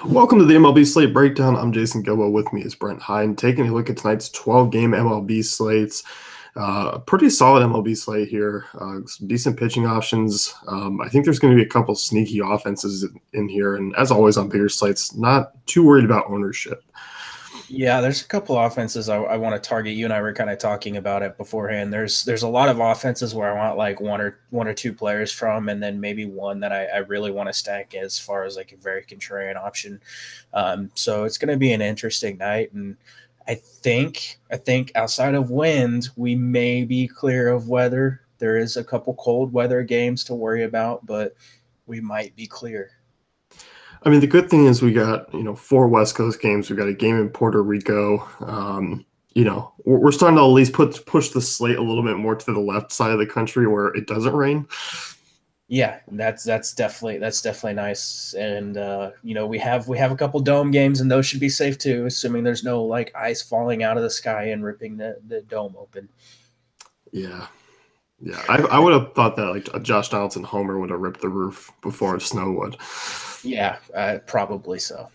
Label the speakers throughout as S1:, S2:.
S1: Welcome to the MLB Slate Breakdown. I'm Jason Gilbo. With me is Brent Hine. Taking a look at tonight's 12-game MLB slates. A pretty solid MLB slate here. Some decent pitching options. I think there's going to be a couple sneaky offenses in here. And as always on bigger slates, not too worried about ownership.
S2: Yeah, there's a couple offenses I want to target. You and I were kind of talking about it beforehand. There's a lot of offenses where I want like one or two players from, and then maybe one that I really want to stack as far as like a very contrarian option. So it's going to be an interesting night, and I think outside of wind, we may be clear of weather. There is a couple cold weather games to worry about, but we might be clear.
S1: I mean, the good thing is we got, four West Coast games. We got a game in Puerto Rico. We're starting to at least push the slate a little bit more to the left side of the country where it doesn't rain.
S2: Yeah, that's definitely nice, and we have a couple dome games, and those should be safe too, assuming there's no like ice falling out of the sky and ripping the dome open.
S1: Yeah. Yeah, I would have thought that like a Josh Donaldson homer would have ripped the roof before a snow would.
S2: Yeah, probably so.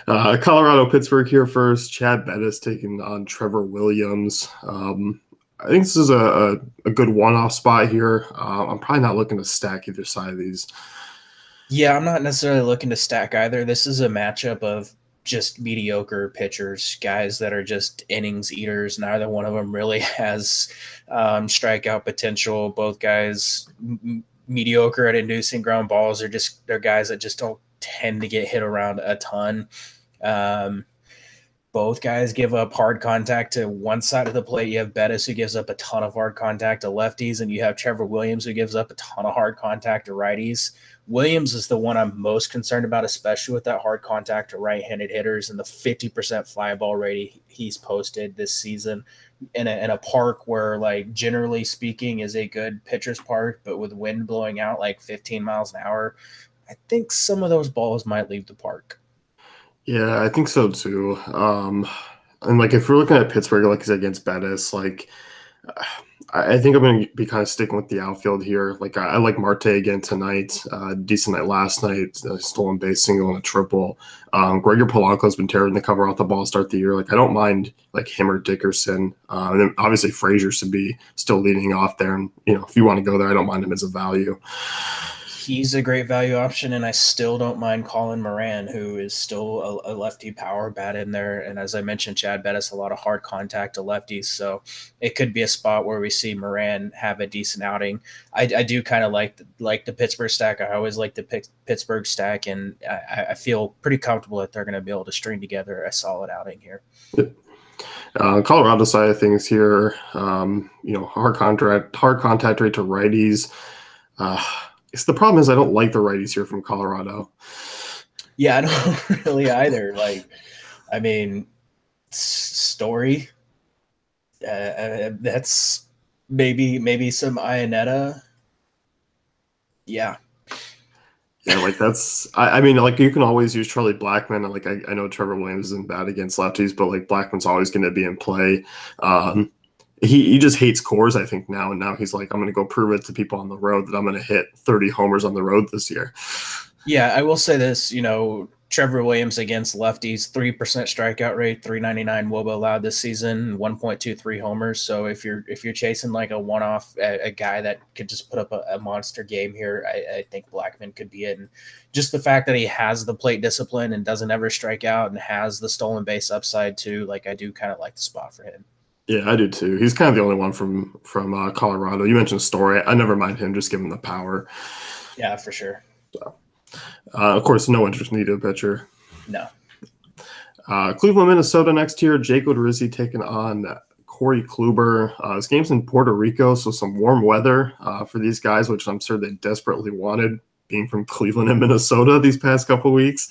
S1: Colorado, Pittsburgh here first. Chad Bettis taking on Trevor Williams. I think this is a good one-off spot here. I'm probably not looking to stack either side of these.
S2: Yeah, I'm not necessarily looking to stack either. This is a matchup of just mediocre pitchers, guys that are just innings eaters. Neither one of them really has strikeout potential. Both guys mediocre at inducing ground balls. They're guys that just don't tend to get hit around a ton. Um, Both guys give up hard contact to one side of the plate. You have Bettis, who gives up a ton of hard contact to lefties, and you have Trevor Williams, who gives up a ton of hard contact to righties. Williams is the one I'm most concerned about, especially with that hard contact to right-handed hitters and the 50% fly ball rate he's posted this season in a park where, like, generally speaking, is a good pitcher's park, but with wind blowing out like 15 miles an hour, I think some of those balls might leave the park.
S1: Yeah, I think so too. And like if we're looking at Pittsburgh, like I said, against Bettis, like I think I'm going to be kind of sticking with the outfield here. Like I like Marte again tonight. Decent night last night. Stolen base single and a triple. Gregor Polanco's been tearing the cover off the ball to start the year. Like I don't mind like him or Dickerson. And then obviously Frazier should be still leading off there. And if you want to go there, I don't mind him as a value.
S2: He's a great value option, and I still don't mind Colin Moran, who is still a lefty power bat in there. And as I mentioned, Chad Bettis, a lot of hard contact to lefties, so it could be a spot where we see Moran have a decent outing. I do kind of like the Pittsburgh stack. I always like the Pittsburgh stack, and I feel pretty comfortable that they're going to be able to string together a solid outing here.
S1: Colorado side of things here, hard contact rate to righties. The problem is I don't like the righties here from Colorado.
S2: Yeah, I don't really either. Like, I mean, Story. That's maybe some Ionetta. Yeah.
S1: Yeah, like that's I mean, like you can always use Charlie Blackmon. Like I know Trevor Williams isn't bad against lefties, but like Blackman's always going to be in play. He just hates cores, I think, now. And now he's like, I'm going to go prove it to people on the road that I'm going to hit 30 homers on the road this year.
S2: Yeah, I will say this, Trevor Williams against lefties, 3% strikeout rate, 399 WOBA allowed this season, 1.23 homers. So if you're chasing like a one-off, a guy that could just put up a monster game here, I think Blackmon could be it. And just the fact that he has the plate discipline and doesn't ever strike out and has the stolen base upside too, like I do kind of like the spot for him.
S1: Yeah, I do too. He's kind of the only one from Colorado. You mentioned Story. I never mind him. Just give him the power.
S2: Yeah, for sure.
S1: So, of course, no interest needed pitcher.
S2: No.
S1: Cleveland, Minnesota next year. Jake Odorizzi taking on Corey Kluber. This game's in Puerto Rico, so some warm weather for these guys, which I'm sure they desperately wanted, being from Cleveland and Minnesota these past couple weeks.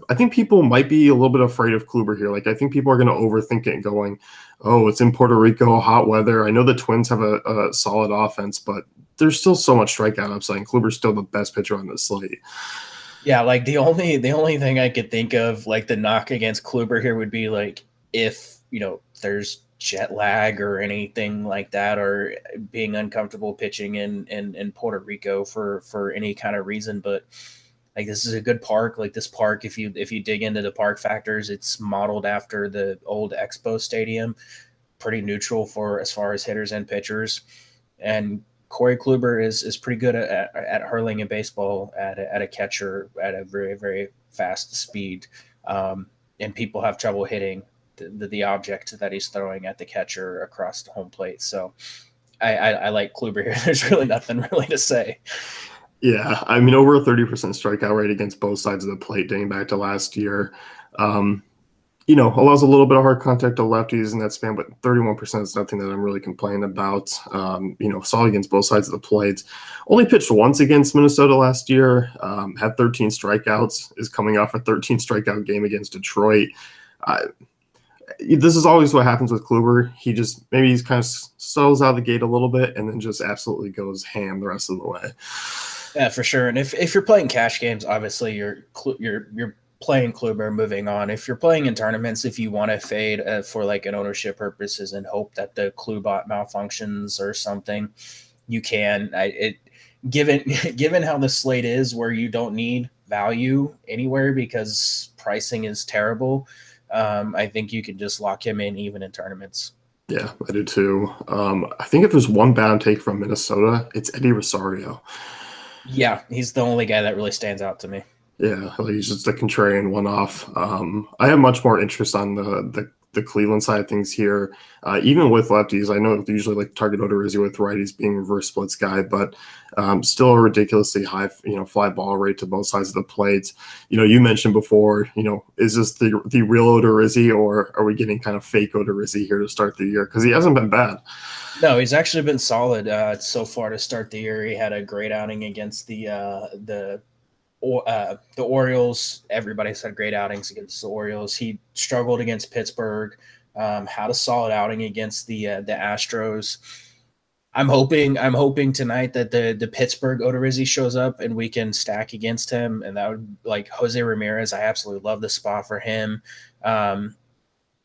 S1: I think people might be a little bit afraid of Kluber here. Like, I think people are going to overthink it going, oh, it's in Puerto Rico, hot weather. I know the Twins have a solid offense, but there's still so much strikeout upside, and Kluber's still the best pitcher on this slate.
S2: Yeah, like the only thing I could think of, like the knock against Kluber here would be like if, there's jet lag or anything like that, or being uncomfortable pitching in Puerto Rico for any kind of reason. But Like, this is a good park. Like, this park, if you dig into the park factors, it's modeled after the old Expo Stadium, pretty neutral for as far as hitters and pitchers. And Corey Kluber is pretty good at hurling a baseball at a catcher at a very, very fast speed. And people have trouble hitting the object that he's throwing at the catcher across the home plate. So I like Kluber here. There's really nothing really to say.
S1: Yeah, I mean, over a 30% strikeout rate against both sides of the plate dating back to last year. Allows a little bit of hard contact to lefties in that span, but 31% is nothing that I'm really complaining about. Solid against both sides of the plate. Only pitched once against Minnesota last year, had 13 strikeouts, is coming off a 13 strikeout game against Detroit. This is always what happens with Kluber. He's kind of settles out of the gate a little bit and then just absolutely goes ham the rest of the way.
S2: Yeah, for sure. And if you're playing cash games, obviously you're playing Kluber, moving on. If you're playing in tournaments, if you want to fade for like an ownership purposes and hope that the Klubot malfunctions or something, you can. Given how the slate is, where you don't need value anywhere because pricing is terrible, I think you can just lock him in even in tournaments.
S1: Yeah, I do too. I think if there's one bad take from Minnesota, it's Eddie Rosario.
S2: Yeah, he's the only guy that really stands out to me.
S1: Yeah, he's just a contrarian one-off. I have much more interest on the Cleveland side of things here. Even with lefties, I know they usually like to target Odorizzi with righties being reverse splits guy, but still a ridiculously high, fly ball rate to both sides of the plate. You mentioned before, is this the real Odorizzi, or are we getting kind of fake Odorizzi here to start the year? Because he hasn't been bad.
S2: No, he's actually been solid so far to start the year. He had a great outing against the Orioles. Everybody's had great outings against the Orioles. He struggled against Pittsburgh. Had a solid outing against the Astros. I'm hoping tonight that the Pittsburgh Odorizzi shows up and we can stack against him. And that would, like, Jose Ramirez. I absolutely love the spot for him.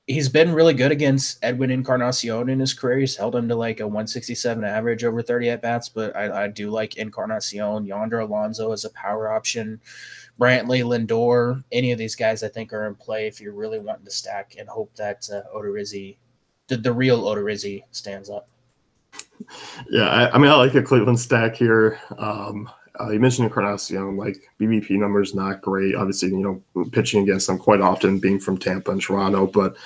S2: He's been really good against Edwin Encarnacion in his career. He's held him to like a 167 average over 30 at-bats, but I do like Encarnacion. Yonder Alonso as a power option. Brantley, Lindor, any of these guys I think are in play if you're really wanting to stack and hope that Odorizzi, the real Odorizzi, stands up.
S1: Yeah, I mean, I like a Cleveland stack here. You mentioned Encarnacion, like BBP numbers not great. Obviously, pitching against them quite often, being from Tampa and Toronto. But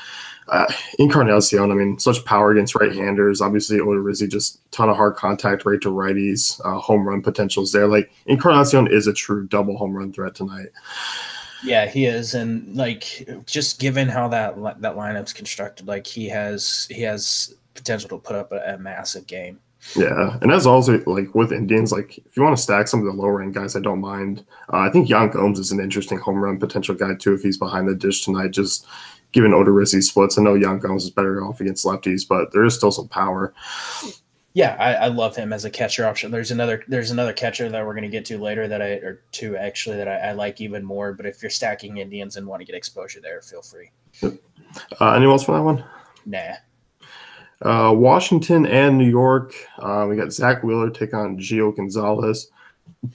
S1: Encarnacion, I mean, such power against right-handers. Obviously, Odorizzi, just ton of hard contact rate to righties. Home run potentials there. Like, Encarnacion is a true double home run threat tonight.
S2: Yeah, he is, and like, just given how that lineup's constructed, like, he has potential to put up a massive game.
S1: Yeah, and as also, like, with Indians, like, if you want to stack some of the lower end guys, I don't mind. I think Yan Gomes is an interesting home run potential guy too if he's behind the dish tonight. Just given Odorizzi splits, I know Yan Gomes is better off against lefties, but there is still some power.
S2: Yeah, I love him as a catcher option. There's another catcher that we're going to get to later or two actually that I like even more. But if you're stacking Indians and want to get exposure there, feel free.
S1: Anyone else for that one?
S2: Nah.
S1: Washington and New York. We got Zach Wheeler take on Gio Gonzalez.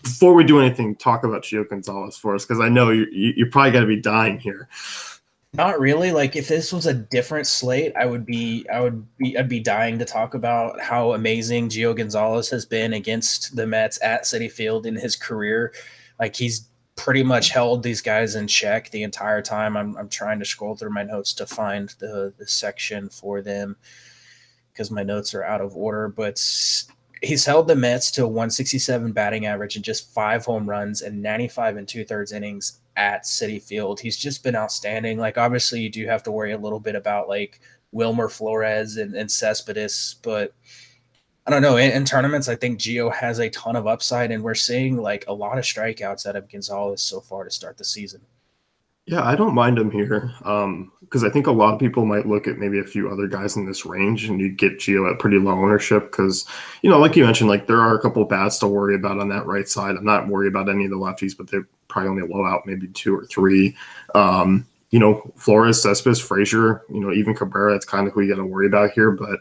S1: Before we do anything, talk about Gio Gonzalez for us, because I know you probably got to be dying here.
S2: Not really. Like, if this was a different slate, I'd be dying to talk about how amazing Gio Gonzalez has been against the Mets at Citi Field in his career. Like, he's pretty much held these guys in check the entire time. I'm trying to scroll through my notes to find the section for them, because my notes are out of order, but he's held the Mets to a 167 batting average and just 5 home runs and 95 2/3 innings at Citi Field. He's just been outstanding. Like, obviously you do have to worry a little bit about like Wilmer Flores and Cespedes, but I don't know. In tournaments, I think Gio has a ton of upside, and we're seeing like a lot of strikeouts out of Gonzalez so far to start the season.
S1: Yeah, I don't mind him here because I think a lot of people might look at maybe a few other guys in this range, and you get Gio at pretty low ownership because, like you mentioned, like there are a couple of bats to worry about on that right side. I'm not worried about any of the lefties, but they're probably only low out maybe 2 or 3. Flores, Cespedes, Frazier, even Cabrera, that's kind of who you got to worry about here. But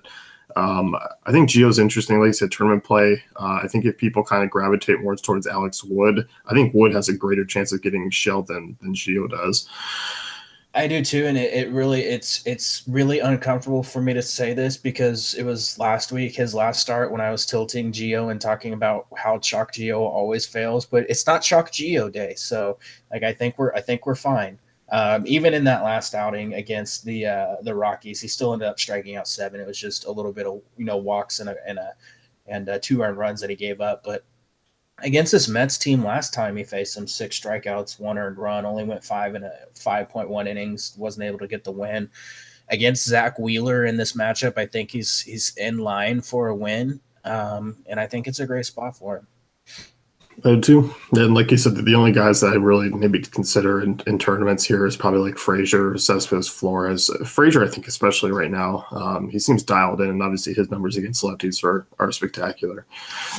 S1: I think Gio's interesting, like you said, tournament play. I think if people kind of gravitate more towards Alex Wood, I think Wood has a greater chance of getting shelled than Gio does.
S2: I do too, and it's really uncomfortable for me to say this because it was last week, his last start, when I was tilting Gio and talking about how chalk Gio always fails, but it's not chalk Gio day. So like I think we're fine. Even in that last outing against the Rockies, he still ended up striking out 7. It was just a little bit of walks and 2 earned runs that he gave up, but against this Mets team last time he faced them, 6 strikeouts, 1 earned run, only went 5.1 innings, wasn't able to get the win. Against Zach Wheeler in this matchup, I think he's in line for a win, and I think it's a great spot for him.
S1: I do too. And like you said, the only guys that I really maybe consider in tournaments here is probably like Frazier, Cespedes, Flores. Frazier, I think, especially right now, he seems dialed in, and obviously his numbers against lefties are spectacular.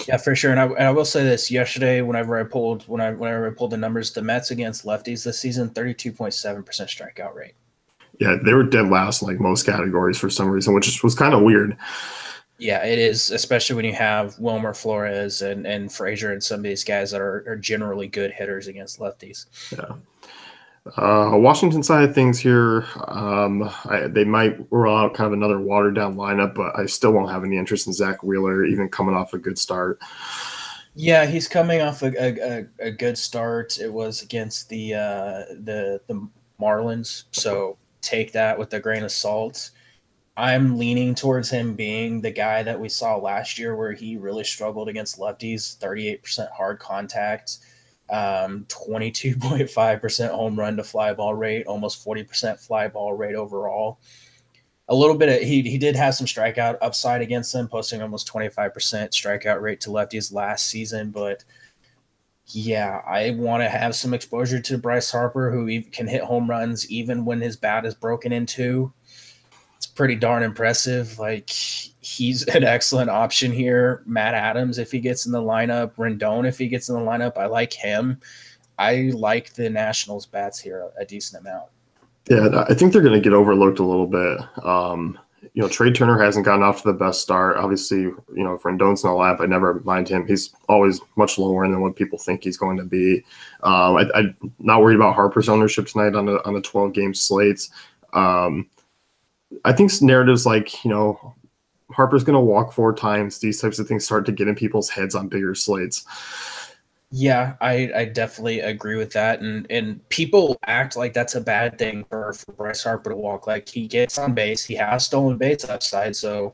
S2: Yeah, for sure. And I will say this: yesterday, whenever I pulled the numbers, the Mets against lefties this season, 32.7% strikeout rate.
S1: Yeah, they were dead last in like most categories for some reason, which was kind of weird.
S2: Yeah, it is, especially when you have Wilmer Flores and Frazier and some of these guys that are generally good hitters against lefties.
S1: Yeah. Washington side of things here, they might roll out kind of another watered down lineup, but I still won't have any interest in Zach Wheeler, even coming off a good start.
S2: Yeah, he's coming off a good start. It was against the Marlins, so take that with a grain of salt. I'm leaning towards him being the guy that we saw last year where he really struggled against lefties, 38% hard contact, 22.5% home run to fly ball rate, almost 40% fly ball rate overall. A little bit of he did have some strikeout upside against them, posting almost 25% strikeout rate to lefties last season, but yeah, I want to have some exposure to Bryce Harper, who can hit home runs even when his bat is broken in two. It's pretty darn impressive. Like, he's an excellent option here. Matt Adams, if he gets in the lineup, Rendon, if he gets in the lineup, I like him. I like the Nationals bats here a decent amount.
S1: Yeah, I think they're going to get overlooked a little bit. Trey Turner hasn't gotten off to the best start. Obviously, if Rendon's in the lineup, I never mind him. He's always much lower than what people think he's going to be. I'm not worried about Harper's ownership tonight on a 12-game slate. I think narratives like, Harper's going to walk 4 times. These types of things start to get in people's heads on bigger slates.
S2: Yeah, I definitely agree with that. And people act like that's a bad thing for Bryce Harper to walk. Like, he gets on base. He has stolen base upside. So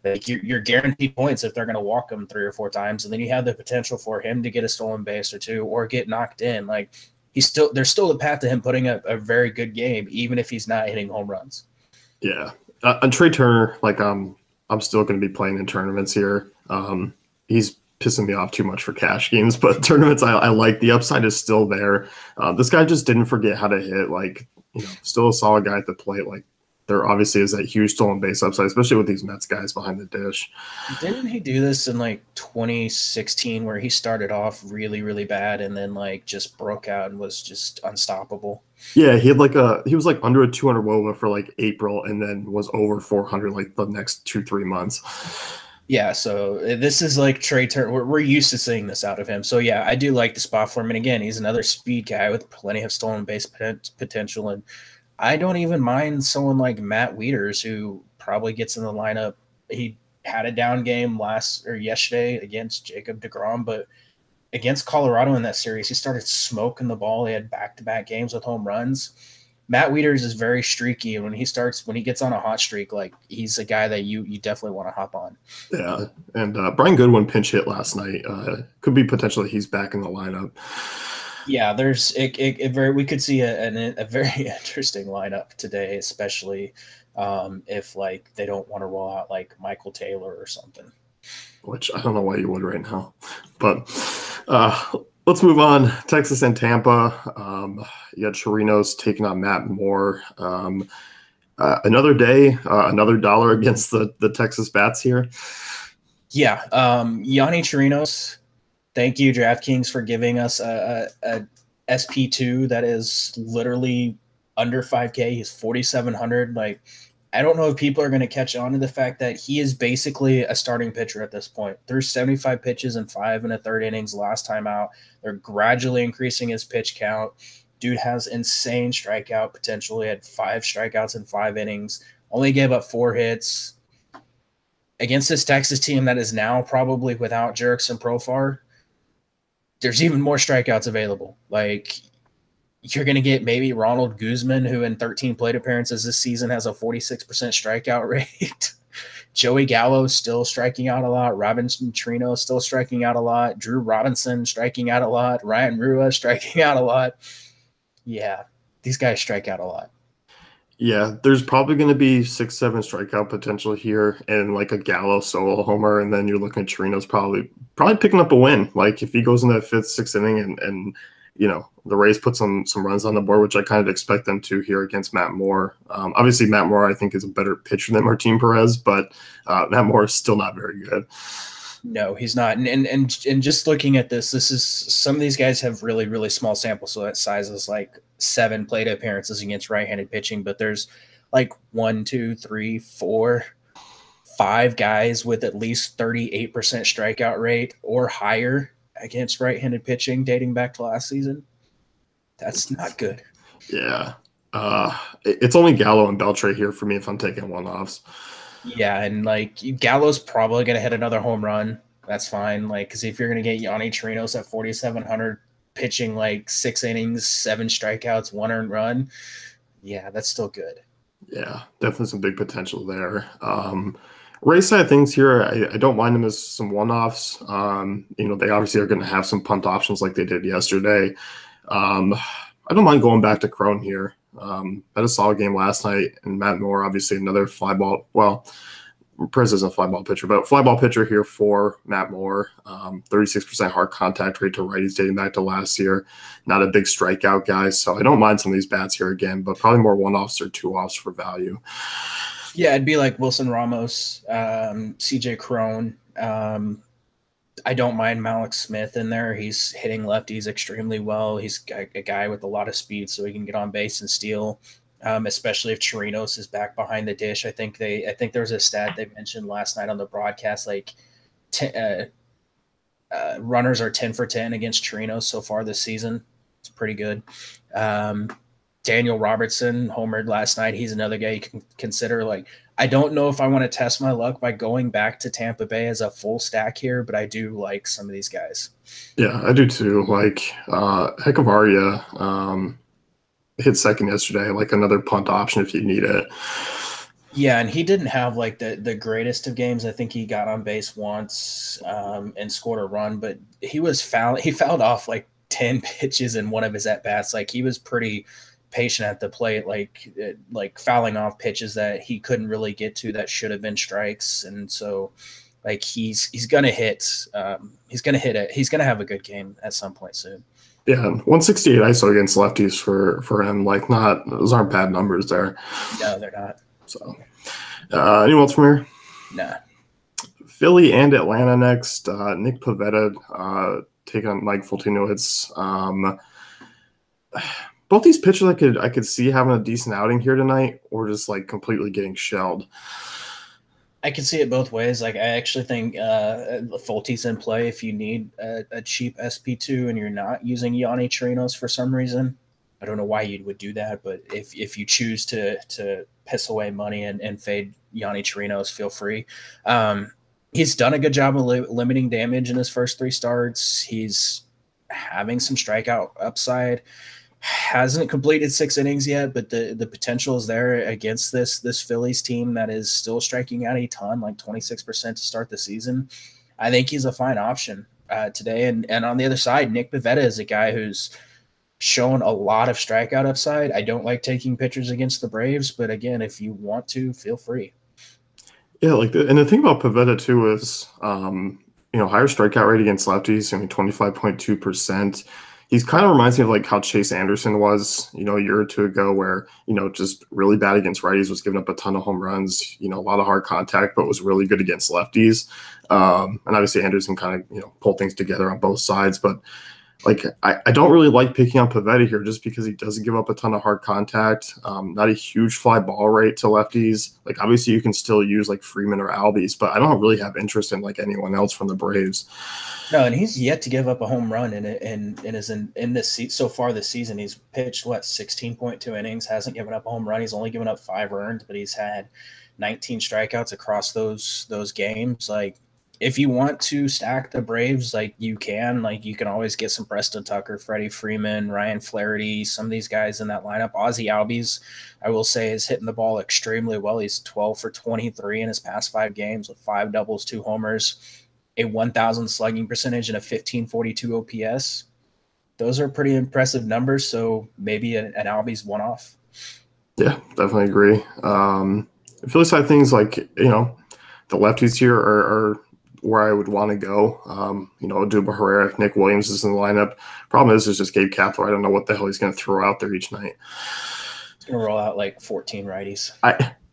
S2: like you're guaranteed points if they're going to walk him 3 or 4 times. And then you have the potential for him to get a stolen base or 2 or get knocked in. Like, there's still a path to him putting up a very good game, even if he's not hitting home runs.
S1: Yeah. On Trey Turner, I'm still going to be playing in tournaments here. He's pissing me off too much for cash games, but tournaments, I like. The upside is still there. This guy just didn't forget how to hit. Still a solid guy at the plate. There obviously is that huge stolen base upside, especially with these Mets guys behind the dish.
S2: Didn't he do this in 2016 where he started off really, really bad and then just broke out and was just unstoppable?
S1: Yeah, he was under a 200 WOBA for April and then was over 400 the next 2-3 months.
S2: Yeah, so this is Trey Turner. We're used to seeing this out of him. So yeah, I do like the spot for him. And again, he's another speed guy with plenty of stolen base potential. And I don't even mind someone like Matt Wieters, who probably gets in the lineup. He had a down game yesterday against Jacob deGrom, but against Colorado in that series, he started smoking the ball. He had back-to-back games with home runs. Matt Wieters is very streaky, and when he gets on a hot streak, he's a guy that you definitely want to hop on.
S1: Yeah, and Brian Goodwin pinch hit last night. Could be potentially he's back in the lineup.
S2: Yeah, we could see a very interesting lineup today, especially if they don't want to roll out Michael Taylor or something.
S1: Which I don't know why you would right now, but let's move on. Texas and Tampa. You got Chirinos taking on Matt Moore. Another day, another dollar against the Texas bats here.
S2: Yeah, Yanni Chirinos. Thank you, DraftKings, for giving us a SP2 that is literally under 5K. He's 4,700. I don't know if people are going to catch on to the fact that he is basically a starting pitcher at this point. There's 75 pitches in 5 1/3 innings last time out. They're gradually increasing his pitch count. Dude has insane strikeout potential. He had 5 strikeouts in 5 innings, only gave up 4 hits. Against this Texas team that is now probably without Jerickson Profar, there's even more strikeouts available. Like, you're going to get maybe Ronald Guzman, who in 13 plate appearances this season has a 46% strikeout rate. Joey Gallo still striking out a lot. Robinson Trino still striking out a lot. Drew Robinson striking out a lot. Ryan Rua striking out a lot. Yeah, these guys strike out a lot.
S1: Yeah, there's probably going to be 6-7 strikeout potential here, and like a Gallo solo homer, and then you're looking at Chirino's probably picking up a win. Like if he goes in that 5th, 6th inning, and you know the Rays put some runs on the board, which I kind of expect them to here against Matt Moore. Obviously, Matt Moore I think is a better pitcher than Martin Perez, but Matt Moore is still not very good.
S2: No, he's not. And just looking at this is some of these guys have really, really small samples. So that size is like 7 plate appearances against right-handed pitching, but there's like 1, 2, 3, 4, 5 guys with at least 38% strikeout rate or higher against right-handed pitching dating back to last season. That's not good.
S1: Yeah. It's only Gallo and Beltre here for me if I'm taking one-offs.
S2: Yeah, and like Gallo's probably going to hit another home run. That's fine. Like, because if you're going to get Yonny Trinos at 4,700 pitching like 6 innings, 7 strikeouts, 1 earned run, yeah, that's still good.
S1: Yeah, definitely some big potential there. Race side of things here, I don't mind them as some one-offs. You know, they obviously are going to have some punt options like they did yesterday. I don't mind going back to Crone here. Had a solid game last night, and Matt Moore, obviously another fly ball. Well, Perez isn't a fly ball pitcher, but fly ball pitcher here for Matt Moore. 36% hard contact rate to righties dating back to last year. Not a big strikeout guy, so I don't mind some of these bats here again, but probably more one-offs or 2-offs for value.
S2: Yeah, it'd be like Wilson Ramos, CJ Crone. I don't mind Malik Smith in there. He's hitting lefties extremely well. He's a guy with a lot of speed, so he can get on base and steal. Especially if Chirinos is back behind the dish. I think there was a stat they mentioned last night on the broadcast, like runners are 10 for 10 against Chirinos so far this season. It's pretty good. Daniel Robertson homered last night. He's another guy you can consider. Like, I don't know if I want to test my luck by going back to Tampa Bay as a full stack here, but I do like some of these guys.
S1: Yeah, I do too. Like Heckavaria hit second yesterday, like another punt option if you need it.
S2: Yeah, and he didn't have like the greatest of games. I think he got on base once and scored a run, but he fouled off like 10 pitches in one of his at-bats. Like, he was pretty patient at the plate, like fouling off pitches that he couldn't really get to that should have been strikes. And so like he's gonna hit he's gonna have a good game at some point soon.
S1: Yeah, 168 ISO against lefties for him. Like, those aren't bad numbers there.
S2: No, they're not.
S1: So anyone else from here?
S2: Nah.
S1: Philly and Atlanta next. Nick Pivetta taking on Mike Fultino. It's both these pitchers I could see having a decent outing here tonight, or just like completely getting shelled.
S2: I can see it both ways. Like, I actually think Fulte's in play if you need a cheap SP2 and you're not using Yonny Chirinos for some reason. I don't know why you would do that, but if you choose to piss away money and fade Yonny Chirinos, feel free. He's done a good job of limiting damage in his first 3 starts. He's having some strikeout upside. Hasn't completed 6 innings yet, but the potential is there against this Phillies team that is still striking out a ton, like 26% to start the season. I think he's a fine option today. And on the other side, Nick Pivetta is a guy who's shown a lot of strikeout upside. I don't like taking pitchers against the Braves, but again, if you want to, feel free.
S1: Yeah, and the thing about Pivetta too is, higher strikeout rate against lefties, 25.2%. He's kind of reminds me of like how Chase Anderson was, a year or 2 ago, where, just really bad against righties, was giving up a ton of home runs, a lot of hard contact, but was really good against lefties. And obviously Anderson kind of, pulled things together on both sides. But Like, I don't really like picking on Pivetta here just because he doesn't give up a ton of hard contact. Not a huge fly ball rate to lefties. Like, obviously, you can still use like Freeman or Albies, but I don't really have interest in like anyone else from the Braves.
S2: No, and he's yet to give up a home run in this so far this season. He's pitched 16.2 innings, hasn't given up a home run. He's only given up 5 earned, but he's had 19 strikeouts across those games. Like, if you want to stack the Braves, like you can always get some Preston Tucker, Freddie Freeman, Ryan Flaherty, some of these guys in that lineup. Ozzie Albies, I will say, is hitting the ball extremely well. He's 12 for 23 in his past 5 games with 5 doubles, 2 homers, a 1,000 slugging percentage, and a 1542 OPS. Those are pretty impressive numbers. So maybe an Albies one-off.
S1: Yeah, definitely agree. I feel like things like, the lefties here are where I would want to go. Odubel Herrera, if Nick Williams is in the lineup. Problem is just Gabe Kapler. I don't know what the hell he's going to throw out there each night.
S2: He's going to roll out like 14 righties.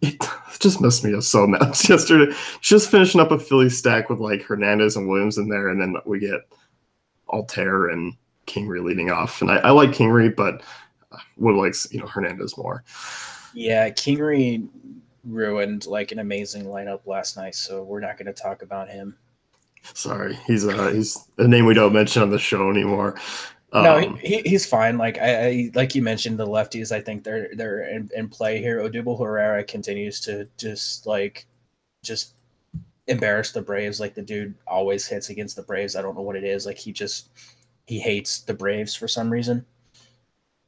S1: It just messed me up so much yesterday. Just finishing up a Philly stack with like Hernandez and Williams in there, and then we get Altair and Kingery leading off. And I like Kingery, but would like Hernandez more.
S2: Yeah, Kingery ruined like an amazing lineup last night, so we're not going to talk about him.
S1: Sorry, he's a name we don't mention on the show anymore.
S2: No, he's fine. Like I like you mentioned, the lefties, I think they're in play here. Odubel Herrera continues to just embarrass the Braves. Like, the dude always hits against the Braves. I don't know what it is. Like, he hates the Braves for some reason.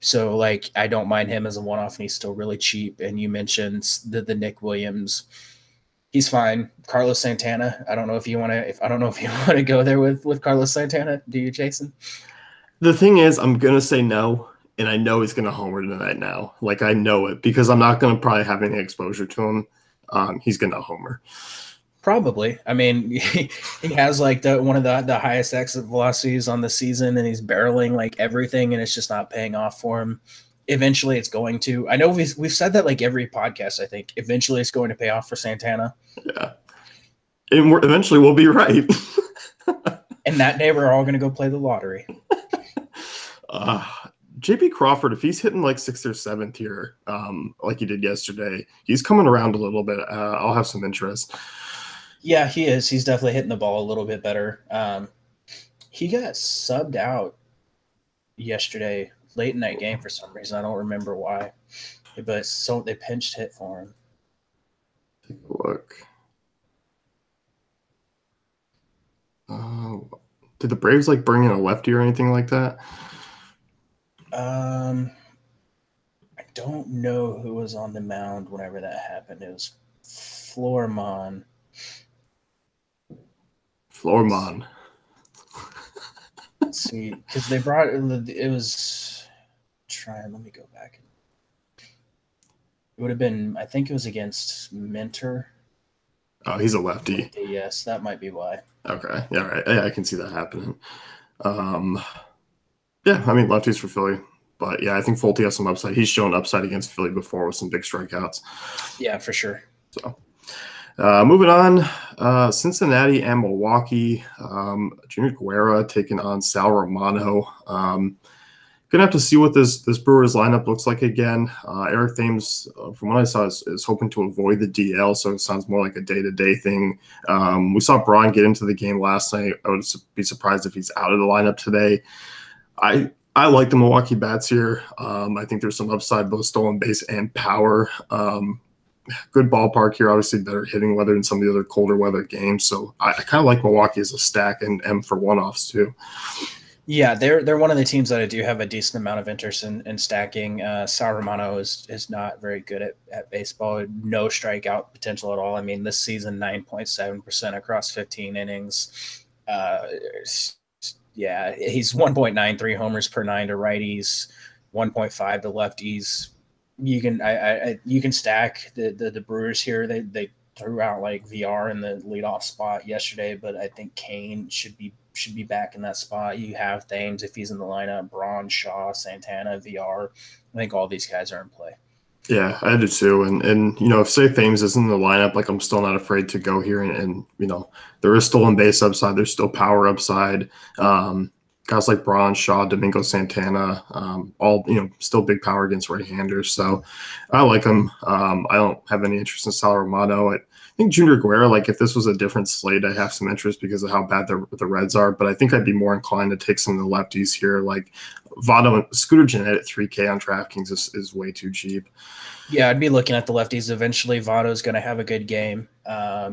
S2: So like, I don't mind him as a one-off, and he's still really cheap. And you mentioned the Nick Williams. He's fine. Carlos Santana. I don't know if you want to go there with Carlos Santana. Do you, Jason?
S1: The thing is, I'm going to say no, and I know he's going to homer tonight now. Like, I know it because I'm not going to probably have any exposure to him. He's going to homer.
S2: Probably. I mean, he has like one of the highest exit velocities on the season, and he's barreling like everything, and it's just not paying off for him. Eventually, it's going to. I know we've said that like every podcast. I think eventually it's going to pay off for Santana.
S1: Yeah, and eventually we'll be right.
S2: And that day, we're all going to go play the lottery.
S1: JP Crawford, if he's hitting like 6th or 7th here, like he did yesterday, he's coming around a little bit. I'll have some interest.
S2: Yeah, he is. He's definitely hitting the ball a little bit better. He got subbed out yesterday, late in that game for some reason. I don't remember why, but so they pinched hit for him.
S1: Take a look. Did the Braves like bring in a lefty or anything like that?
S2: I don't know who was on the mound whenever that happened. It was Florman. Let's see, because they brought it was trying. Let me go back. It would have been, I think it was against Minter.
S1: Oh, he's a lefty.
S2: Yes, that might be why.
S1: Okay, yeah, right. Yeah, I can see that happening. Yeah, I mean, lefties for Philly. But, yeah, I think Fulte has some upside. He's shown upside against Philly before with some big strikeouts.
S2: Yeah, for sure.
S1: So, moving on, Cincinnati and Milwaukee. Junior Guerra taking on Sal Romano. Going to have to see what this Brewers lineup looks like again. Eric Thames, from what I saw, is hoping to avoid the DL, so it sounds more like a day-to-day thing. We saw Braun get into the game last night. I would be surprised if he's out of the lineup today. I like the Milwaukee bats here. I think there's some upside, both stolen base and power. Good ballpark here, obviously better hitting weather than some of the other colder weather games. So I kind of like Milwaukee as a stack and M for one-offs too.
S2: Yeah, they're one of the teams that I do have a decent amount of interest in stacking. Sal Romano is not very good at baseball. No strikeout potential at all. I mean, this season, 9.7% across 15 innings. Yeah, he's 1.93 homers per 9 to righties, 1.5 to lefties. You can stack the Brewers here. They threw out like VR in the leadoff spot yesterday, but I think Kane should be back in that spot. You have Thames if he's in the lineup, Braun, Shaw, Santana, VR. I think all these guys are in play.
S1: Yeah, I do too. And if say Thames is in the lineup, like I'm still not afraid to go here and there is stolen base upside, there's still power upside. guys like Braun, Shaw, Domingo Santana, all, still big power against right-handers. So I like them. I don't have any interest in Sal Romano. I think Junior Guerra, like if this was a different slate, I have some interest because of how bad the Reds are. But I think I'd be more inclined to take some of the lefties here. Like Votto and Scooter Gennett at $3K on DraftKings is way too cheap.
S2: Yeah, I'd be looking at the lefties. Eventually, Votto's going to have a good game.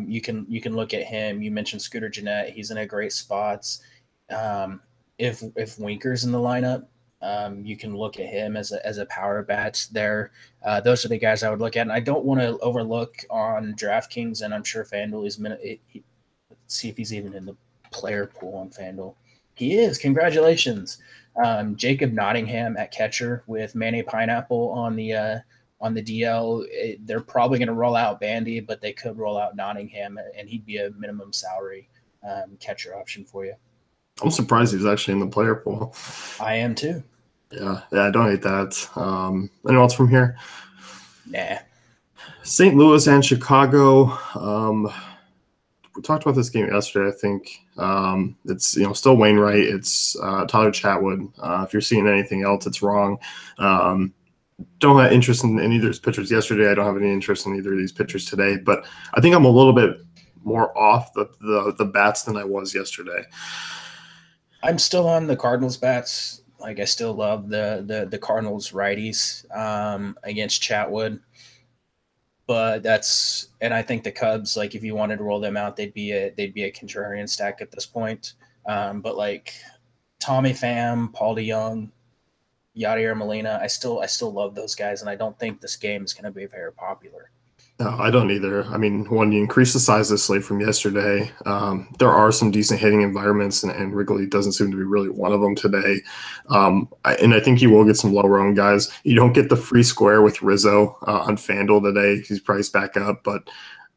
S2: You can look at him. You mentioned Scooter Gennett. He's in a great spots. If Winker's in the lineup, you can look at him as a power bat there. Those are the guys I would look at. And I don't want to overlook on DraftKings, and I'm sure FanDuel is let's see if he's even in the player pool on FanDuel. He is. Congratulations. Jacob Nottingham at catcher with Manny Pineapple on the DL. They're probably going to roll out Bandy, but they could roll out Nottingham, and he'd be a minimum salary catcher option for you.
S1: I'm surprised he's actually in the player pool.
S2: I am too.
S1: Yeah, I don't hate that. Anyone else from here?
S2: Nah.
S1: St. Louis and Chicago. We talked about this game yesterday, I think. It's still Wainwright. It's Tyler Chatwood. If you're seeing anything else, it's wrong. Don't have interest in either of these pitchers yesterday. I don't have any interest in either of these pitchers today. But I think I'm a little bit more off the bats than I was yesterday.
S2: I'm still on the Cardinals bats. Like I still love the Cardinals righties against Chatwood. But and I think the Cubs, like if you wanted to roll them out, they'd be a contrarian stack at this point. But like Tommy Pham, Paul DeJong, Yadier Molina, I still love those guys, and I don't think this game is going to be very popular.
S1: No, I don't either. I mean, when you increase the size of the slate from yesterday, there are some decent hitting environments, and Wrigley doesn't seem to be really one of them today. And I think you will get some lower-owned guys. You don't get the free square with Rizzo on FanDuel today. He's priced back up, but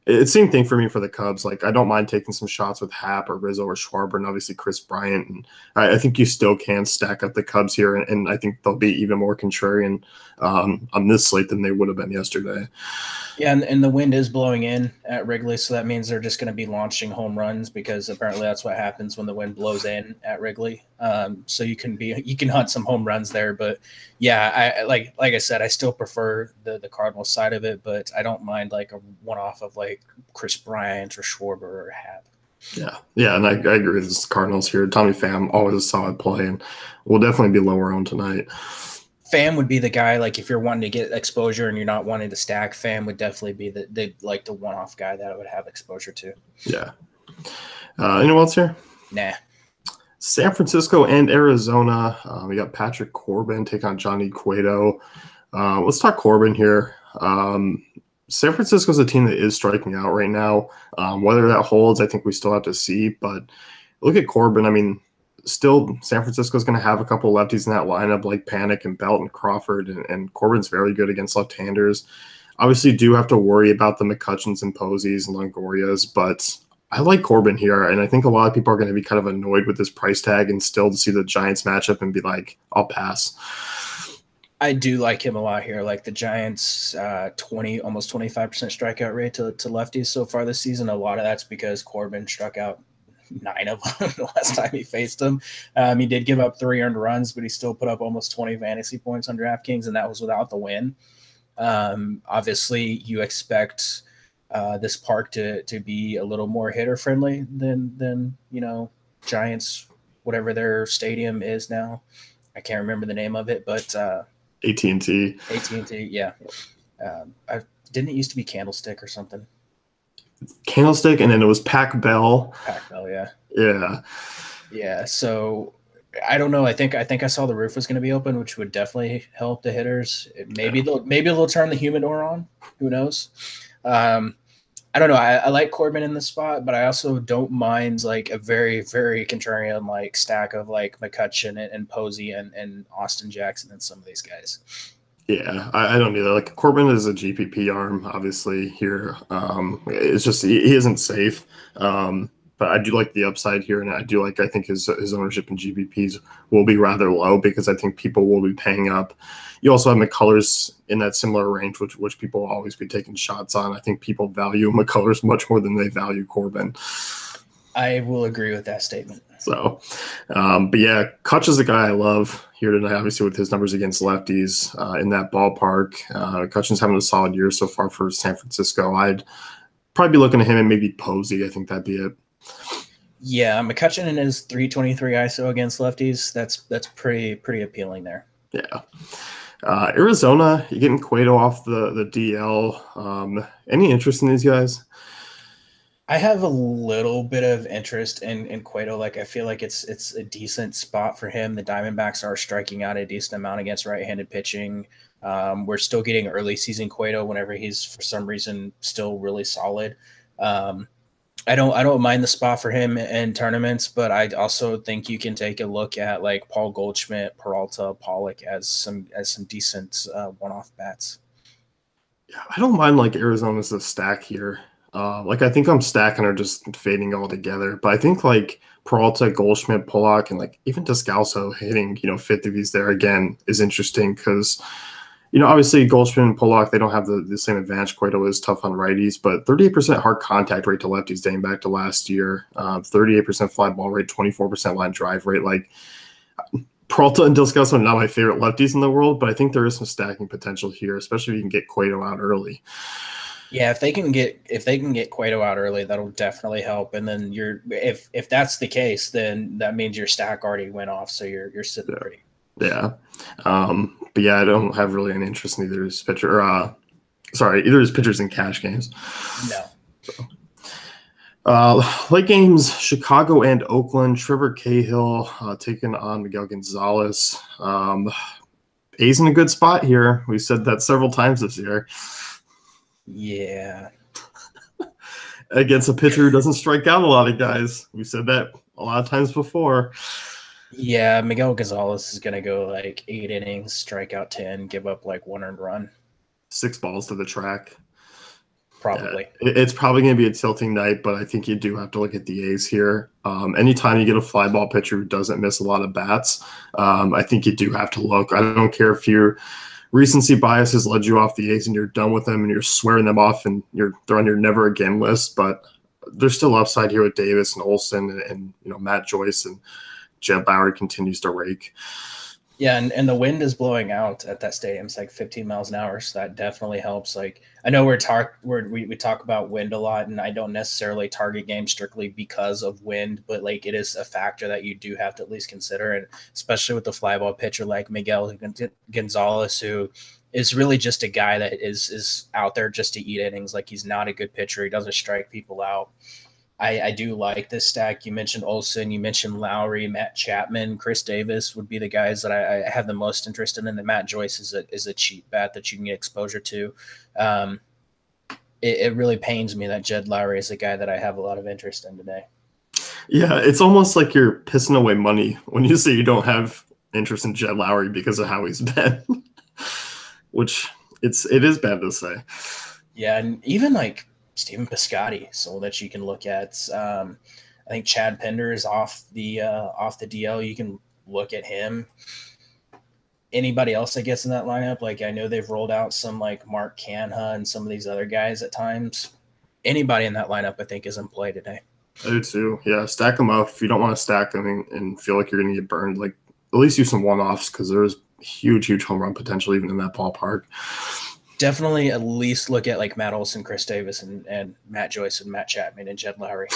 S1: it's the same thing for me for the Cubs. Like, I don't mind taking some shots with Happ or Rizzo or Schwarber and obviously Chris Bryant. And I think you still can stack up the Cubs here, and I think they'll be even more contrarian on this slate than they would have been yesterday.
S2: Yeah, and the wind is blowing in at Wrigley, so that means they're just going to be launching home runs because apparently that's what happens when the wind blows in at Wrigley. So you can hunt some home runs there, but yeah, I like I said, I still prefer the Cardinals side of it, but I don't mind like a one-off of like Chris Bryant or Schwarber or Happ.
S1: Yeah, and I agree with the Cardinals here. Tommy Pham, always a solid play, and will definitely be lower on tonight.
S2: Pham would be the guy, like if you're wanting to get exposure and you're not wanting to stack, Pham would definitely be the one-off guy that I would have exposure to.
S1: Yeah. Anyone else here?
S2: Nah.
S1: San Francisco and Arizona. We got Patrick Corbin take on Johnny Cueto. Let's talk Corbin here. San Francisco's a team that is striking out right now. Whether that holds, I think we still have to see. But look at Corbin. I mean, still, San Francisco's going to have a couple of lefties in that lineup like Panic and Belt and Crawford, and Corbin's very good against left-handers. Obviously, do have to worry about the McCutchens and Posies and Longorias, but I like Corbin here, and I think a lot of people are going to be kind of annoyed with this price tag and still to see the Giants matchup and be like, I'll pass.
S2: I do like him a lot here. Like the Giants, almost 25% strikeout rate to lefties so far this season. A lot of that's because Corbin struck out 9 of them the last time he faced him. He did give up 3 earned runs, but he still put up almost 20 fantasy points on DraftKings, and that was without the win. Obviously, you expect this park to be a little more hitter friendly than Giants, whatever their stadium is now. I can't remember the name of it, but
S1: AT&T.
S2: AT&T, yeah. Didn't it used to be Candlestick or something?
S1: Candlestick, and then it was Pac Bell.
S2: Pac Bell, yeah.
S1: Yeah.
S2: Yeah, so I don't know. I think I saw the roof was going to be open, which would definitely help the hitters. Maybe they'll turn the humidor on. Who knows? I don't know. I like Corbin in this spot, but I also don't mind like a very, very contrarian like stack of like McCutchen and Posey and Austin Jackson and some of these guys.
S1: Yeah, I don't either. Like Corbin is a GPP arm, obviously here. It's just he isn't safe. But I do like the upside here, and I think his ownership in GPPs will be rather low because I think people will be paying up. You also have McCullers in that similar range, which people will always be taking shots on. I think people value McCullers much more than they value Corbin.
S2: I will agree with that statement.
S1: But yeah, Kutch is a guy I love here tonight, obviously with his numbers against lefties in that ballpark. Kutchin's having a solid year so far for San Francisco. I'd probably be looking at him and maybe Posey. I think that'd be it.
S2: Yeah, McCutcheon in his 323 ISO against lefties. That's pretty appealing there.
S1: Yeah. Arizona, you getting Cueto off the DL. Any interest in these guys?
S2: I have a little bit of interest in Cueto. Like, I feel like it's a decent spot for him. The Diamondbacks are striking out a decent amount against right-handed pitching. We're still getting early season Cueto whenever he's for some reason still really solid. I don't mind the spot for him in tournaments, but I also think you can take a look at like Paul Goldschmidt, Peralta, Pollock as some decent one-off bats.
S1: Yeah, I don't mind like Arizona's a stack here. I think I'm stacking or just fading all together. But I think like Peralta, Goldschmidt, Pollock, and like even Descalso hitting, 50 of these there again is interesting because, obviously Goldschmidt and Pollock, they don't have the same advantage. Cueto is tough on righties, but 38% hard contact rate to lefties dating back to last year, 38% fly ball rate, 24% line drive rate. Like Peralta and Descalso are not my favorite lefties in the world, but I think there is some stacking potential here, especially if you can get Cueto out early.
S2: Yeah, if they can get Cueto out early, that'll definitely help. And then if that's the case, then that means your stack already went off, so you're sitting pretty.
S1: Yeah. But yeah, I don't have really any interest in either his pitcher. Either his pitchers in cash games.
S2: No.
S1: Late games, Chicago and Oakland. Trevor Cahill taking on Miguel Gonzalez. A's in a good spot here. We said that several times this year.
S2: Yeah.
S1: Against a pitcher who doesn't strike out a lot of guys. We said that a lot of times before.
S2: Yeah, Miguel Gonzalez is going to go like 8 innings, strike out 10, give up like 1 earned run.
S1: 6 balls to the track.
S2: Probably.
S1: Yeah, it's probably going to be a tilting night, but I think you do have to look at the A's here. Anytime you get a fly ball pitcher who doesn't miss a lot of bats, I think you do have to look. I don't care if your recency bias has led you off the A's and you're done with them and you're swearing them off and they're on your never again list, but there's still upside here with Davis and Olsen and Matt Joyce, and Jed Lowry continues to rake.
S2: Yeah, and the wind is blowing out at that stadium. It's like 15 miles an hour, so that definitely helps. Like, I know we talk about wind a lot, and I don't necessarily target games strictly because of wind, but like it is a factor that you do have to at least consider, and especially with the fly ball pitcher like Miguel Gonzalez, who is really just a guy that is out there just to eat innings. Like, he's not a good pitcher. He doesn't strike people out. I do like this stack. You mentioned Olsen, you mentioned Lowry, Matt Chapman, Chris Davis would be the guys that I have the most interest in. And then Matt Joyce is a cheap bat that you can get exposure to. It really pains me that Jed Lowry is a guy that I have a lot of interest in today.
S1: Yeah, it's almost like you're pissing away money when you say you don't have interest in Jed Lowry because of how he's been, which it is bad to say.
S2: Yeah, and even like Stephen Piscotty, so that you can look at. I think Chad Pinder is off the DL. You can look at him. Anybody else, I guess, in that lineup? Like, I know they've rolled out some like Mark Canha and some of these other guys at times. Anybody in that lineup, I think, is in play today.
S1: I do too. Yeah, stack them up. If you don't want to stack them and feel like you're going to get burned, like at least use some one-offs because there's huge home run potential even in that ballpark. Definitely
S2: at least look at like Matt Olson, Chris Davis, and Matt Joyce and Matt Chapman and Jed Lowry.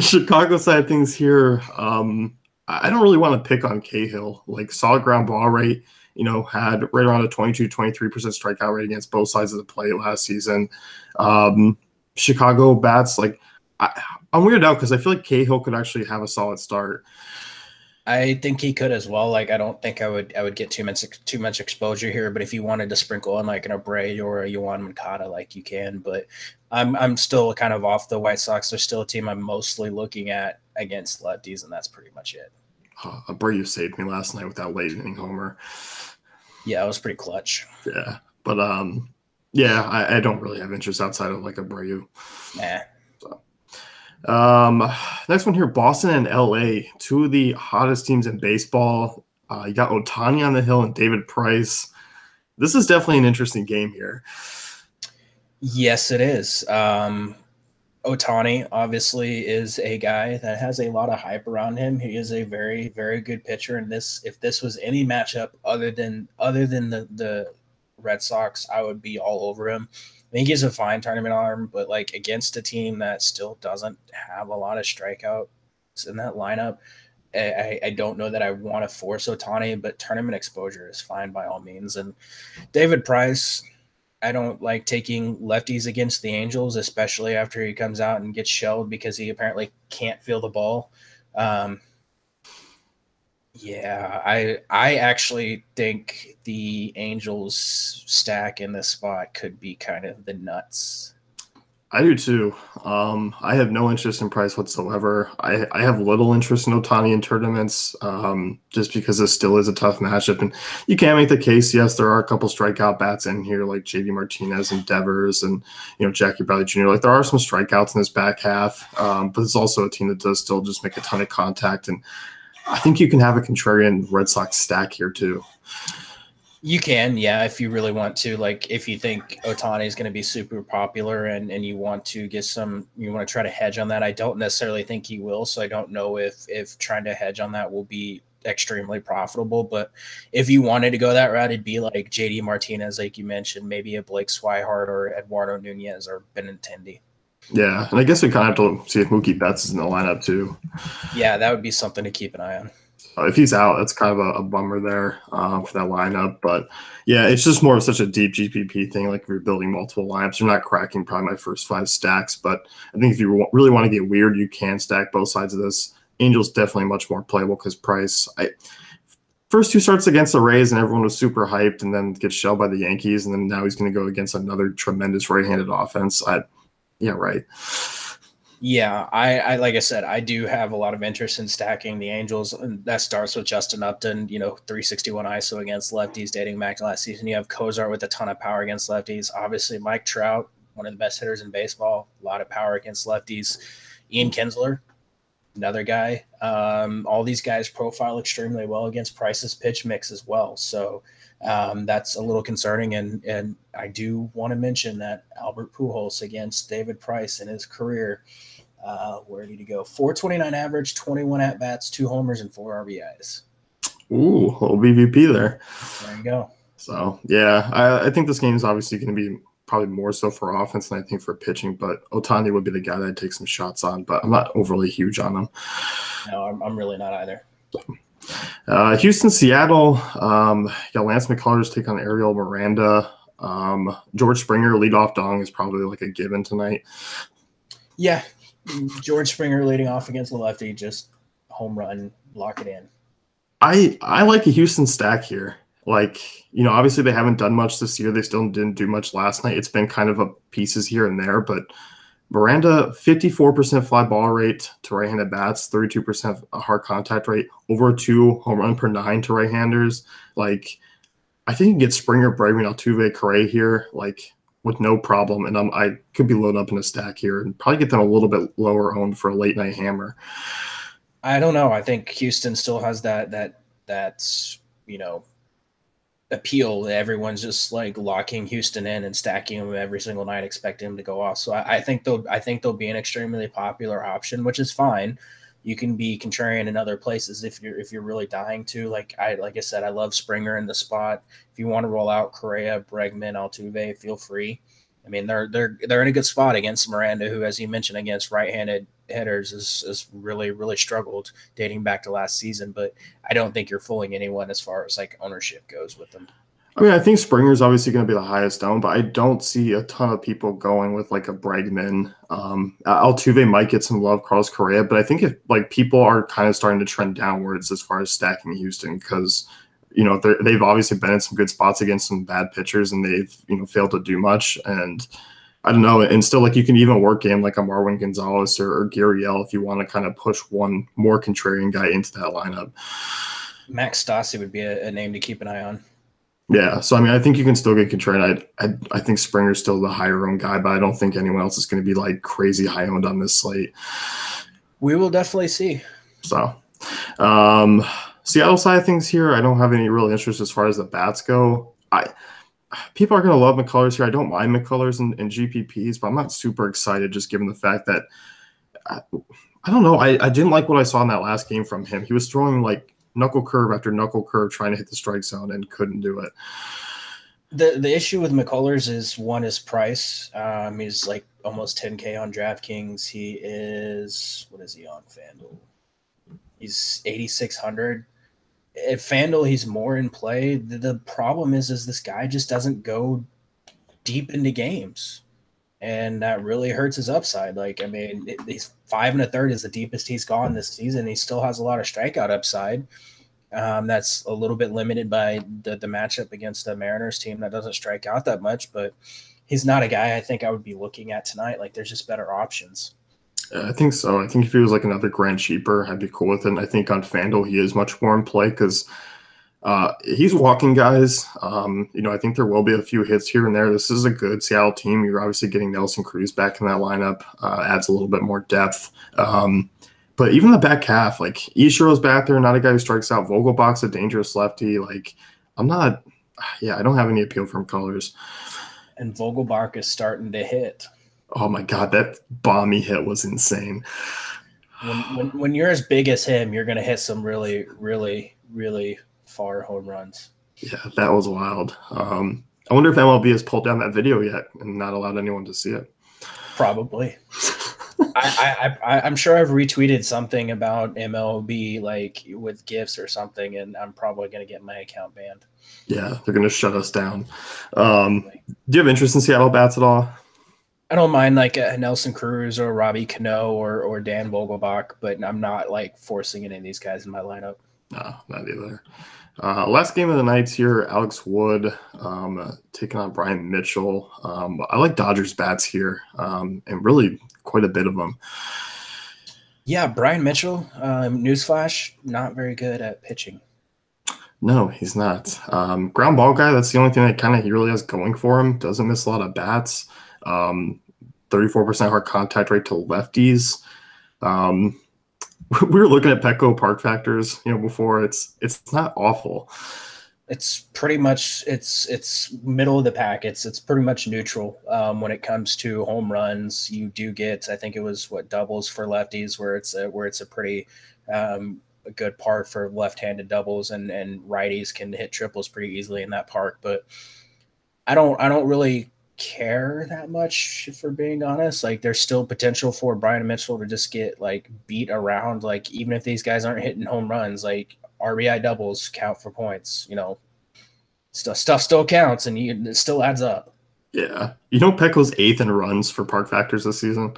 S1: Chicago side things here. I don't really want to pick on Cahill. Like, solid ground ball rate, had right around a 22-23% strikeout rate against both sides of the plate last season. Chicago bats, like, I'm weirded out because I feel like Cahill could actually have a solid start.
S2: I think he could as well. Like, I don't think I would get too much exposure here, but if you wanted to sprinkle in like an Abreu or a Yohan Moncada, like, you can. But I'm still kind of off the White Sox. They're still a team I'm mostly looking at against lefties, and that's pretty much it.
S1: Abreu saved me last night with that late inning homer.
S2: Yeah, it was pretty clutch.
S1: Yeah, but I don't really have interest outside of like Abreu.
S2: Nah.
S1: Next one here, Boston and LA, two of the hottest teams in baseball. You got Ohtani on the hill and David Price. This is definitely an interesting game here.
S2: Yes, it is. Ohtani obviously is a guy that has a lot of hype around him. He is a very, very good pitcher. And if this was any matchup other than the Red Sox, I would be all over him. I think he's a fine tournament arm, but like against a team that still doesn't have a lot of strikeouts in that lineup, I don't know that I want to force Ohtani, but tournament exposure is fine by all means. And David Price, I don't like taking lefties against the Angels, especially after he comes out and gets shelled because he apparently can't feel the ball. Um, yeah, I actually think the Angels stack in this spot could be kind of the nuts.
S1: I do too. I have no interest in Price whatsoever. I have little interest in Otani in tournaments, just because this still is a tough matchup. And you can make the case, yes, there are a couple strikeout bats in here, like JD Martinez and Devers and, Jackie Bradley Jr. Like, there are some strikeouts in this back half, but it's also a team that does still just make a ton of contact. And I think you can have a contrarian Red Sox stack here too.
S2: You can, yeah, if you really want to. Like, if you think Ohtani is going to be super popular and you want to you want to try to hedge on that. I don't necessarily think he will, so I don't know if trying to hedge on that will be extremely profitable. But if you wanted to go that route, it'd be like JD Martinez, like you mentioned, maybe a Blake Swihart or Eduardo Nunez or Benintendi.
S1: Yeah, and I guess we kind of have to see if Mookie Betts is in the lineup too.
S2: Yeah, that would be something to keep an eye on.
S1: If he's out, that's kind of a bummer there for that lineup. But yeah, it's just more of such a deep GPP thing. Like, if you're building multiple lineups, you're not cracking probably my first 5 stacks. But I think if you really want to get weird, you can stack both sides of this. Angels definitely much more playable because Price. First 2 starts against the Rays and everyone was super hyped, and then gets shelled by the Yankees, and then now he's going to go against another tremendous right-handed offense. Yeah, right.
S2: Yeah, I like I said, I do have a lot of interest in stacking the Angels, and that starts with Justin Upton, 361 ISO against lefties dating back to last season. You have Kozar with a ton of power against lefties. Obviously, Mike Trout, one of the best hitters in baseball, a lot of power against lefties. Ian Kinsler, another guy. All these guys profile extremely well against Price's pitch mix as well. So that's a little concerning. And I do want to mention that Albert Pujols against David Price in his career. Where did he go? 429 average, 21 at bats, 2 homers, and 4 RBIs.
S1: Ooh, little BVP there.
S2: There you go.
S1: So yeah, I think this game is obviously going to be probably more so for offense than I think for pitching. But Ohtani would be the guy that I'd take some shots on. But I'm not overly huge on him.
S2: No, I'm really not either.
S1: Houston, Seattle. Got Lance McCullers take on Ariel Miranda. George Springer leadoff dong is probably like a given tonight.
S2: Yeah, George Springer leading off against the lefty, just home run, lock it in.
S1: I like a Houston stack here. Like, obviously they haven't done much this year. They still didn't do much last night. It's been kind of a pieces here and there, but Miranda, 54% fly ball rate to right-handed bats, 32% hard contact rate, over 2 home run per 9 to right-handers. Like, I think you can get Springer, Bregman, Altuve, Correa here, like, with no problem. And I could be loading up in a stack here and probably get them a little bit lower owned for a late night hammer.
S2: I don't know. I think Houston still has that appeal. Everyone's just like locking Houston in and stacking him every single night, expecting him to go off. So I think they'll be an extremely popular option, which is fine. You can be contrarian in other places if you're really dying to. Like I said, I love Springer in the spot. If you want to roll out Correa, Bregman, Altuve, feel free. I mean, they're in a good spot against Miranda, who, as you mentioned, against right-handed hitters is really, really struggled dating back to last season. But I don't think you're fooling anyone as far as like ownership goes with them.
S1: I mean, I think Springer's obviously going to be the highest owned, but I don't see a ton of people going with like a Bregman. Altuve might get some love, Carlos Correa, but I think if like people are kind of starting to trend downwards as far as stacking Houston because they've obviously been in some good spots against some bad pitchers and they've failed to do much. And I don't know, and still like you can even work game like a Marwin Gonzalez or Gurriel if you want to kind of push one more contrarian guy into that lineup.
S2: Max Stassi would be a name to keep an eye on.
S1: Yeah, so I mean, I think you can still get contrarian. I think Springer's still the higher owned guy, but I don't think anyone else is going to be like crazy high owned on this slate.
S2: We will definitely see.
S1: So, Seattle side of things here, I don't have any real interest as far as the bats go. people are going to love McCullers here. I don't mind McCullers and GPPs, but I'm not super excited just given the fact that I don't know. I didn't like what I saw in that last game from him. He was throwing like knuckle curve after knuckle curve trying to hit the strike zone and couldn't do it.
S2: The issue with McCullers is one is price. He's like almost 10K on DraftKings. He is, what is he on FanDuel? He's 8,600. At FanDuel, he's more in play. The problem is this guy just doesn't go deep into games, and that really hurts his upside. Like, I mean, he's 5 1/3 is the deepest he's gone this season. He still has a lot of strikeout upside. That's a little bit limited by the matchup against the Mariners team that doesn't strike out that much, but he's not a guy I think I would be looking at tonight. Like, there's just better options.
S1: I think so. I think if he was like another grand cheaper, I'd be cool with it. And I think on FanDuel, he is much more in play because he's walking guys. I think there will be a few hits here and there. This is a good Seattle team. You're obviously getting Nelson Cruz back in that lineup, adds a little bit more depth. But even the back half, like Ishiro's back there, not a guy who strikes out. Vogelbach's a dangerous lefty. Like, I don't have any appeal from colors.
S2: And Vogelbach is starting to hit.
S1: Oh my God, that bomb he hit was insane.
S2: When you're as big as him, you're going to hit some really, really, really far home runs.
S1: Yeah, that was wild. I wonder if MLB has pulled down that video yet and not allowed anyone to see it.
S2: Probably. I'm sure I've retweeted something about MLB like with GIFs or something, and I'm probably going to get my account banned.
S1: Yeah, they're going to shut us down. Do you have interest in Seattle bats at all?
S2: I don't mind like a Nelson Cruz or Robbie Cano or Dan Vogelbach, but I'm not like forcing any of these guys in my lineup.
S1: No, not either. Last game of the night's here, Alex Wood taking on Brian Mitchell. I like Dodgers bats here, and really quite a bit of them.
S2: Yeah, Brian Mitchell, newsflash, not very good at pitching.
S1: No, he's not. Ground ball guy, that's the only thing that kind of he really has going for him. Doesn't miss a lot of bats. 34% hard contact rate to lefties. We were looking at Petco park factors, before. It's not awful.
S2: It's pretty much it's middle of the pack. It's pretty much neutral when it comes to home runs. You do get, I think it was doubles for lefties, where it's a pretty a good part for left-handed doubles, and righties can hit triples pretty easily in that park. But I don't really care that much, for being honest. Like, there's still potential for Brian Mitchell to just get like beat around. Like, even if these guys aren't hitting home runs, like RBI doubles count for points. Stuff still counts, and it still adds up.
S1: Yeah, Petco's 8th in runs for park factors this season.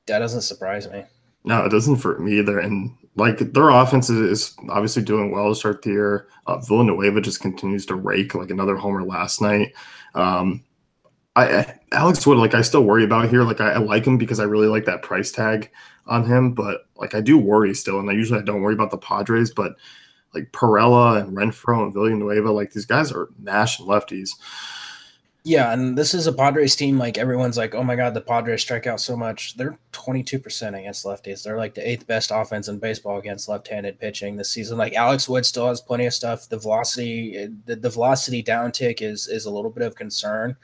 S2: That doesn't surprise me.
S1: No, it doesn't for me either. And like, their offense is obviously doing well to start the year. Villanueva just continues to rake, like another homer last night. Alex Wood, like, I still worry about here. Like, I like him because I really like that price tag on him, but like, I do worry still. And I don't worry about the Padres, but like Perella and Renfroe and Villanueva, like, these guys are mashing lefties.
S2: Yeah, and this is a Padres team. Like, everyone's like, oh my God, the Padres strike out so much. They're 22% against lefties. They're like the 8th best offense in baseball against left-handed pitching this season. Like, Alex Wood still has plenty of stuff. The velocity downtick is a little bit of concern.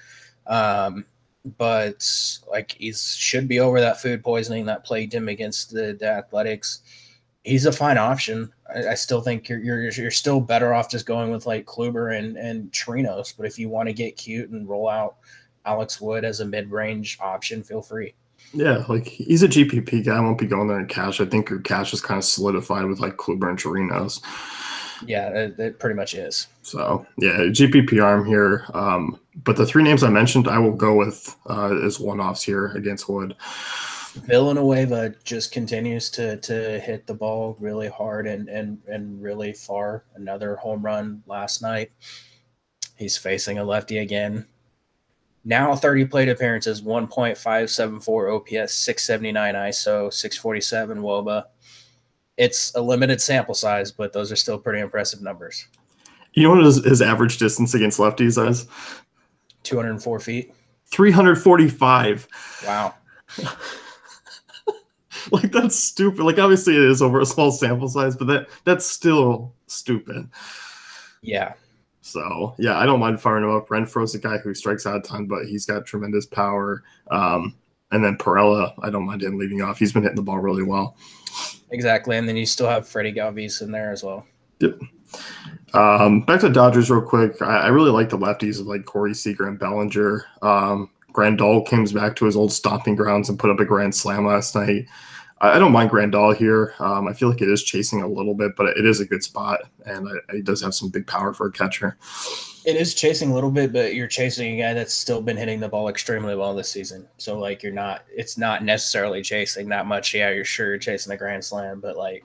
S2: But like, he should be over that food poisoning that plagued him against the Athletics. He's a fine option. I still think you're still better off just going with like Kluber and Chirinos. But if you want to get cute and roll out Alex Wood as a mid-range option, feel free.
S1: Yeah, like, he's a GPP guy. I won't be going there in cash. I think your cash is kind of solidified with like Kluber and Chirinos.
S2: Yeah, it pretty much is.
S1: So yeah, GPP arm here. But the 3 names I mentioned, I will go with as one-offs here against Wood.
S2: Villanueva just continues to hit the ball really hard and really far. Another home run last night. He's facing a lefty again. Now 30 plate appearances, 1.574 OPS, 679 ISO, 647 WOBA. It's a limited sample size, but those are still pretty impressive numbers.
S1: You know what his average distance against lefties is?
S2: 204 feet.
S1: 345.
S2: Wow.
S1: Like, that's stupid. Like, obviously it is over a small sample size, but that's still stupid.
S2: Yeah.
S1: So, yeah, I don't mind firing him up. Renfro's a guy who strikes out a ton, but he's got tremendous power. And then Perella, I don't mind him leading off. He's been hitting the ball really well.
S2: Exactly. And then you still have Freddie Galvis in there as well.
S1: Yep. Back to Dodgers real quick. I really like the lefties of like Corey Seager and Bellinger. Grandal comes back to his old stomping grounds and put up a grand slam last night. I don't mind Grandal here. I feel like it is chasing a little bit, but it is a good spot, and it does have some big power for a catcher.
S2: It is chasing a little bit, but you're chasing a guy that's still been hitting the ball extremely well this season. So, like, it's not necessarily chasing that much. Yeah, you're sure you're chasing a grand slam, but, like,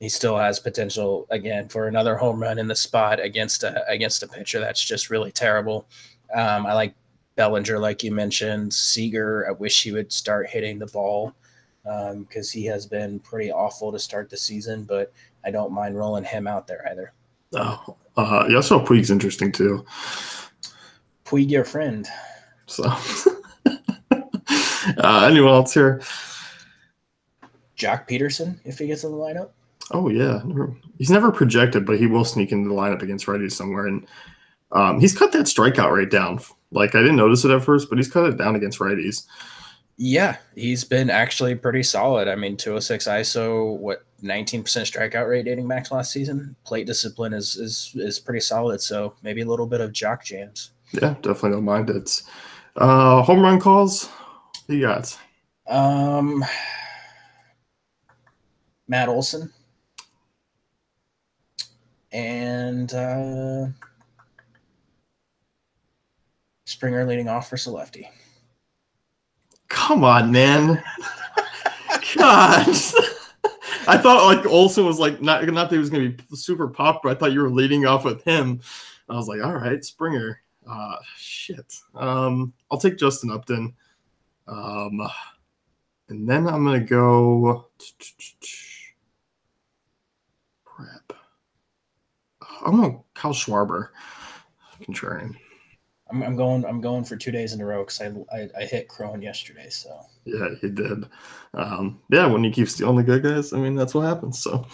S2: he still has potential, again, for another home run in the spot against a pitcher that's just really terrible. I like Bellinger, like you mentioned. Seager, I wish he would start hitting the ball because he has been pretty awful to start the season, but I don't mind rolling him out there either.
S1: Oh, yeah, so Puig's interesting too.
S2: Puig, your friend.
S1: So, anyone else here?
S2: Jock Peterson, if he gets in the lineup.
S1: Oh, yeah. He's never projected, but he will sneak into the lineup against righties somewhere. And he's cut that strikeout rate down. Like, I didn't notice it at first, but he's cut it down against righties.
S2: Yeah, he's been actually pretty solid. I mean, 206 ISO, 19% strikeout rate dating back to last season. Plate discipline is pretty solid, so maybe a little bit of jock jams.
S1: Yeah, definitely don't mind it. Home run calls? What you got?
S2: Matt Olson. And Springer leading off versus lefty.
S1: Come on, man. God. I thought like Olsen was like not that he was gonna be super popular. I thought you were leading off with him. I was like, all right, Springer. Shit. I'll take Justin Upton. And then I'm gonna go crap. I'm going Kyle Schwarber. Contrarian.
S2: I'm going for 2 days in a row because I hit Crone yesterday. So
S1: yeah, he did. Yeah, when you keep stealing the good guys, I mean that's what happens. So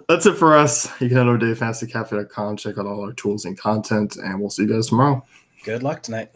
S1: that's it for us. You can head over to dailyfantasycafe.com, check out all our tools and content, and we'll see you guys tomorrow.
S2: Good luck tonight.